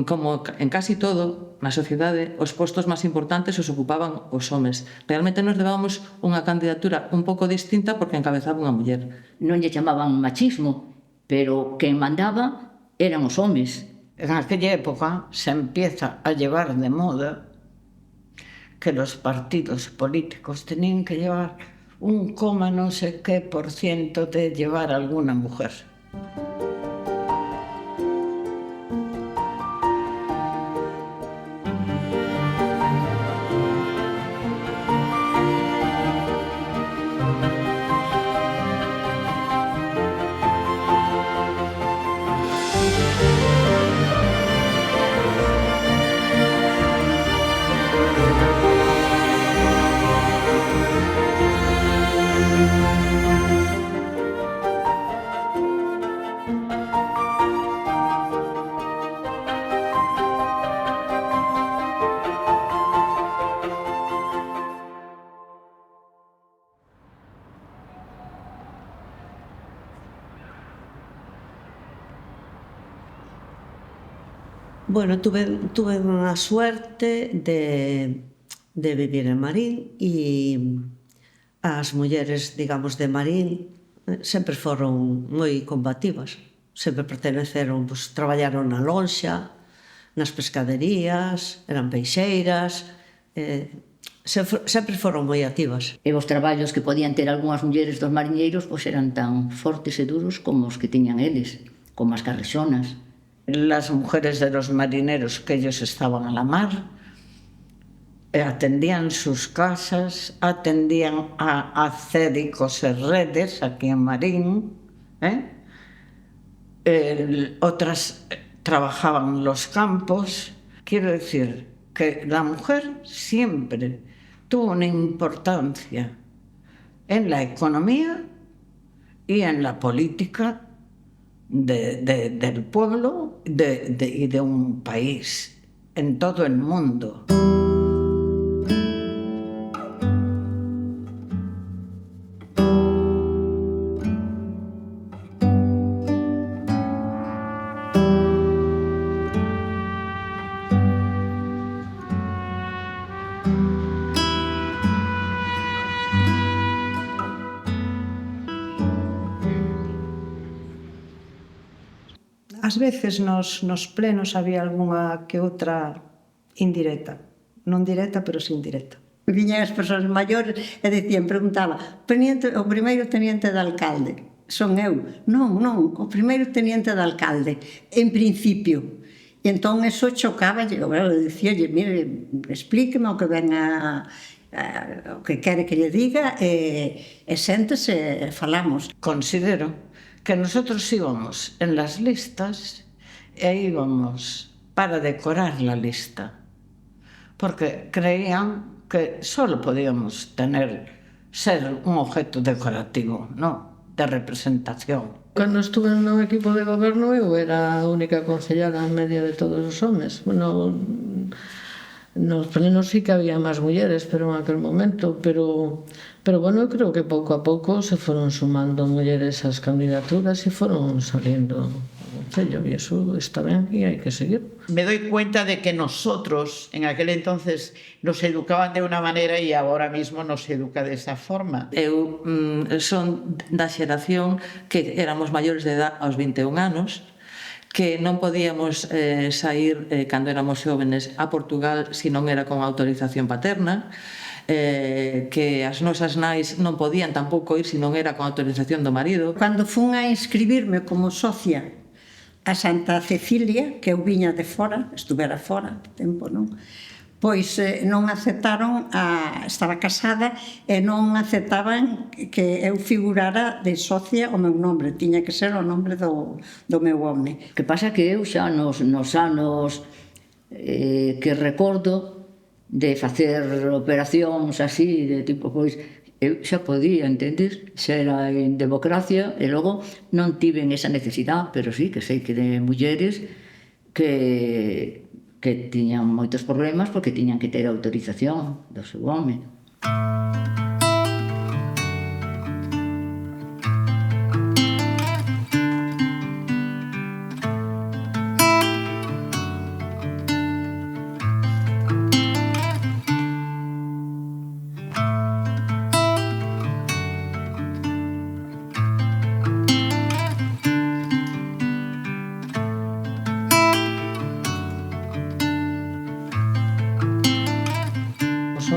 como en casi todo na sociedade, os postos máis importantes os ocupaban os homes. Realmente nos levábamos unha candidatura un pouco distinta porque encabezaba unha muller. Non lle chamaban machismo, pero quen mandaba eran os homes. En aquella época se empieza a llevar de moda que los partidos políticos tenían que llevar un coma no sé qué % de llevar a alguna mujer. Bueno, tuve unha suerte de vivir en Marín e as mulleres, digamos, de Marín sempre foron moi combativas. Sempre perteneceron, traballaron na lonxa, nas pescaderías, eran peixeiras, sempre foron moi activas. E os traballos que podían ter algunhas mulleres dos mariñeiros pois eran tan fortes e duros como os que tiñan eles, como as carrexonas. Las mujeres de los marineros que ellos estaban a la mar atendían sus casas, atendían a hacer y coser redes aquí en Marín, otras trabajaban los campos. Quiero decir que la mujer siempre tuvo una importancia en la economía y en la política del pueblo y de un país, en todo el mundo. Ás veces nos plenos había algunha que outra indirecta. Non directa, pero sí indirecta. Viñan as persoas maiores e dicían, preguntaba, o primeiro teniente de alcalde, son eu. Non, o primeiro teniente de alcalde, en principio. E entón eso chocaba, eu dicíalle, mire, explíqueme o que ven o que quere que lle diga e séntese e falamos. Considero que nosotros íbamos en las listas e íbamos para decorar la lista, porque creían que solo podíamos ser un objeto decorativo, no de representación. Cando estuve no equipo de goberno eu era a única concellada en medio de todos os homes. Bueno, nos plenos sí que había máis mulleres, pero en aquel momento, pero bueno, eu creo que pouco a pouco se foron sumando mulleres ás candidaturas e foron saliendo do concello, e eso está ben e hai que seguir. Me doy cuenta de que nosotros, en aquel entonces, nos educaban de una manera y ahora mismo nos educa de esa forma. Eu son da xeración que éramos maiores de edad aos 21 anos, que non podíamos sair cando éramos xóvenes a Portugal se non era con autorización paterna, que as nosas nais non podían tampouco ir se non era con autorización do marido. Cando fun a inscribirme como socia a Santa Cecilia, que eu viña de fora, estuvera fora tempo, non? Pois non aceptaron, estaba casada e non aceptaban que eu figurara de socia o meu nombre, tiña que ser o nombre do meu home. Que pasa que eu xa nos anos que recordo de facer operacións así, de tipo, pois, eu xa podía, entendes? Xa era en democracia e logo non tiven esa necesidade, pero sí que sei que de mulleres que tiñan moitos problemas porque tiñan que ter autorización do seu home.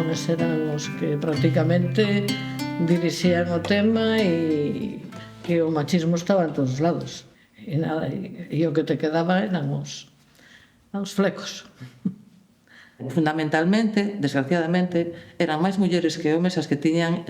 homes eran os que prácticamente dirixían o tema e o machismo estaba en todos lados. E nada, e o que te quedaba eran os flecos. Fundamentalmente, desgraciadamente, eran máis mulleres que homes as que tiñan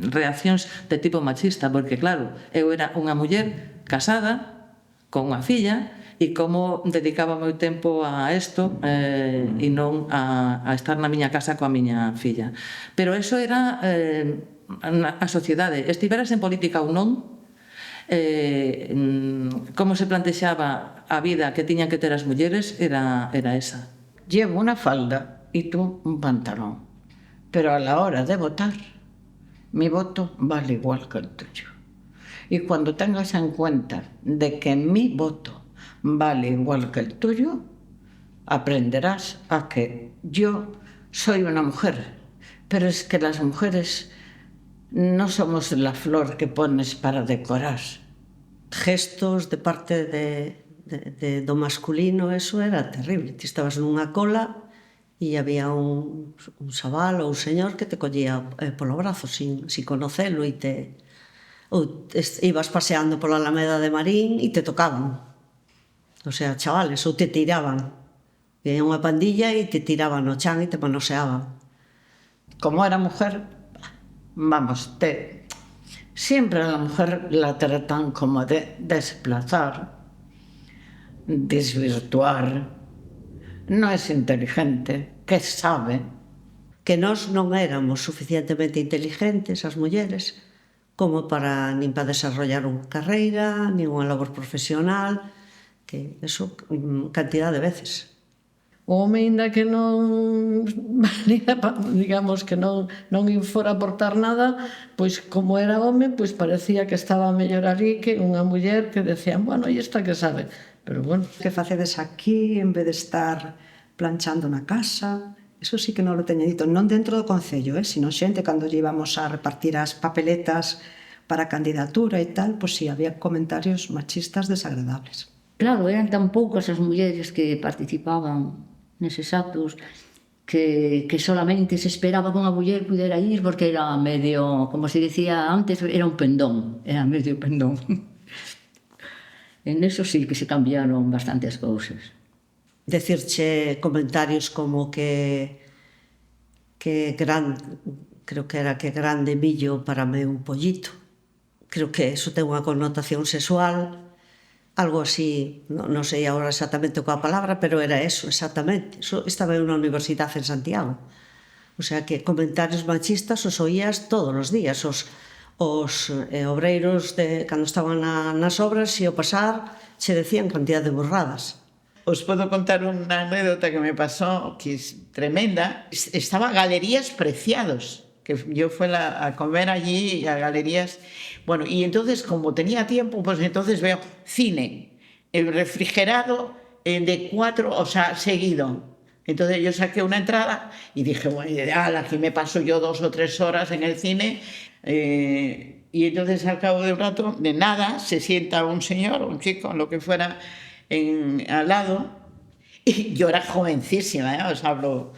reaccións de tipo machista, porque claro, eu era unha muller casada con unha filla e como dedicaba o meu tempo a isto e non a estar na miña casa coa miña filla. Pero eso era a sociedade, estiveras en política ou non, como se plantexaba a vida que tiñan que ter as mulleres era esa. Llevo una falda y tú un pantalón, pero a la hora de votar, mi voto vale igual que el tuyo. Y cuando tengas en cuenta de que mi voto vale igual que el tuyo, aprenderás a que yo soy una mujer, pero es que las mujeres no somos la flor que pones para decorar. Gestos de parte do masculino, eso era terrible. Ti estabas nunha cola e había un xaval ou un señor que te collía polo brazo sin conocelo e ou ibas paseando pola Alameda de Marín e te tocaban. O sea, chavales, ou te tiraban. Veía unha pandilla e te tiraban no chan e te manoseaban. Como era mujer, vamos, siempre a la mujer la tratan como de desplazar, desvirtuar, no es inteligente, que sabe. Que nós non éramos suficientemente inteligentes, as mulleres, como para nin para desarrollar unha carreira, nin unha labor profesional, que eso cantidad de veces. O home, ainda que non digamos que non fora aportar nada, pois como era home, pois parecía que estaba mellor ali que unha muller que decían, bueno, e esta que sabe, pero bueno. Que facedes aquí en vez de estar planchando na casa? Eso sí que non lo teño dito, non dentro do Concello, sino xente cando lle íbamos a repartir as papeletas para a candidatura e tal, pois sí, había comentarios machistas desagradables. Claro, eran tan poucas as mulleres que participaban neses actos que solamente se esperaba que unha muller pudera ir porque era medio, como se dicía antes, era un pendón, era medio pendón. En eso sí que se cambiaron bastantes cousas. Decirche comentarios como que creo que era que grande millo para meu pollito. Creo que eso ten unha connotación sexual, algo así, non sei agora exactamente coa palabra, pero era eso, exactamente. Eso estaba en unha universidade en Santiago. O sea que comentarios machistas os oías todos os días. Os obreiros, cando estaban nas obras, e ao pasar, se decían cantidad de burradas. Os podo contar unha anécdota que me pasó, que es tremenda. Estaba Galerías Preciados, que yo fui a comer allí a Galerías. Bueno, y entonces, como tenía tiempo, pues entonces veo cine, refrigerado de 4, o sea, seguido. Entonces yo saqué una entrada y dije, bueno, aquí me paso yo 2 o 3 horas en el cine. Y entonces al cabo de un rato, de nada, se sienta un señor, un chico, lo que fuera, al lado. Y yo era jovencísima, os hablo.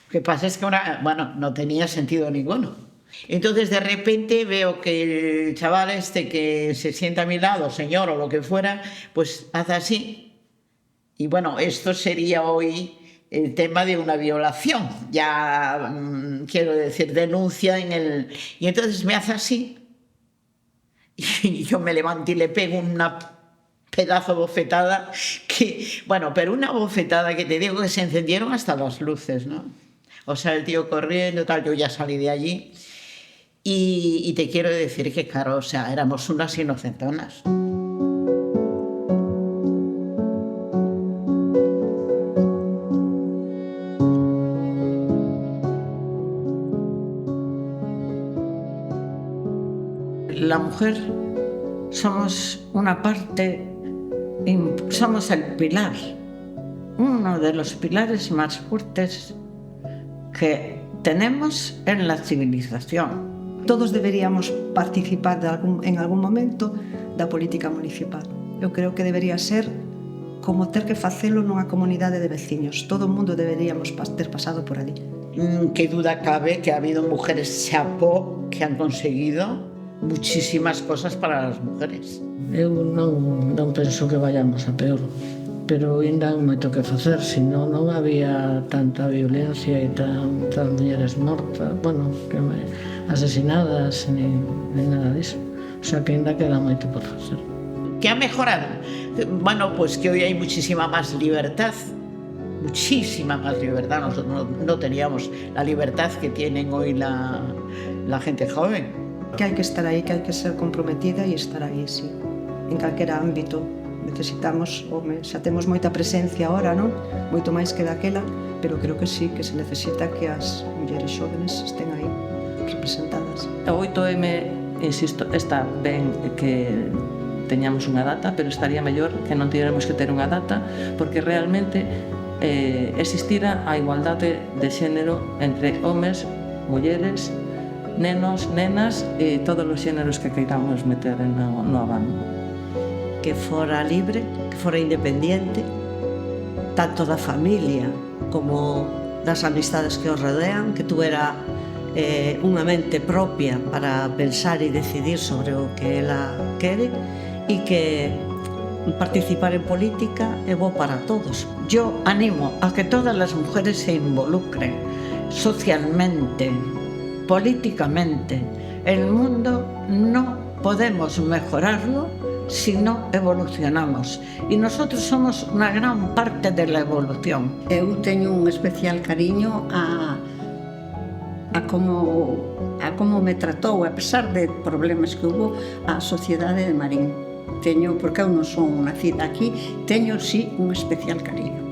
Lo que pasa es que no tenía sentido ninguno. Entonces de repente veo que el chaval que se sienta a mi lado, señor o lo que fuera, pues hace así. Y bueno, esto sería hoy el tema de una violación, ya quiero decir, denuncia y entonces me hace así y yo me levanto y le pego una pedazo bofetada pero una bofetada que te digo que se encendieron hasta las luces, ¿no? O sea, el tío corriendo, tal, yo ya salí de allí. Y te quiero decir que, claro, o sea, éramos unas inocentonas. La mujer somos una parte, somos el pilar, uno de los pilares más fuertes que tenemos en la civilización. Todos deberíamos participar en algún momento da política municipal. Eu creo que debería ser como ter que facelo nunha comunidade de veciños. Todo o mundo deberíamos ter pasado por ali. Qué duda cabe que ha habido mujeres chapó que han conseguido muchísimas cosas para las mujeres. Eu non penso que vayamos a peor, pero ainda hai moito que facer, senón non había tanta violencia e tantas mulleres mortas, bueno, asesinadas, ni nada disso. O sea que ainda queda moito por facer. ¿Qué ha mejorado? Bueno, pues que hoy hay muchísima más libertad, muchísima más libertad. Nosotros no teníamos la libertad que tienen hoy la gente joven. Que hai que estar aí, que hai que ser comprometida e estar aí, sí. En calquera ámbito necesitamos, xa temos moita presencia agora, non? Moito máis que daquela, pero creo que sí, que se necesita que as mulleres xóvenes estén aí representadas. O 8M, insisto, está ben que teñamos unha data, pero estaría mellor que non tivéramos que ter unha data, porque realmente existira a igualdade de xénero entre homes, mulleres, nenos, nenas e todos os xéneros que queiramos meter no abano. Que fora libre, que fora independiente, tanto da familia como das amistades que os rodean, que tuvera unha mente propia para pensar e decidir sobre o que ela quere, e que participar en política é bo para todos. Yo animo a que todas las mujeres se involucren socialmente, políticamente. El mundo no podemos mejorarlo si no evolucionamos. Y nosotros somos una gran parte de la evolución. Eu teño un especial cariño a como me tratou, a pesar de problemas que hubo, a sociedade de Marín. Porque eu non son nacida aquí, teño sí un especial cariño.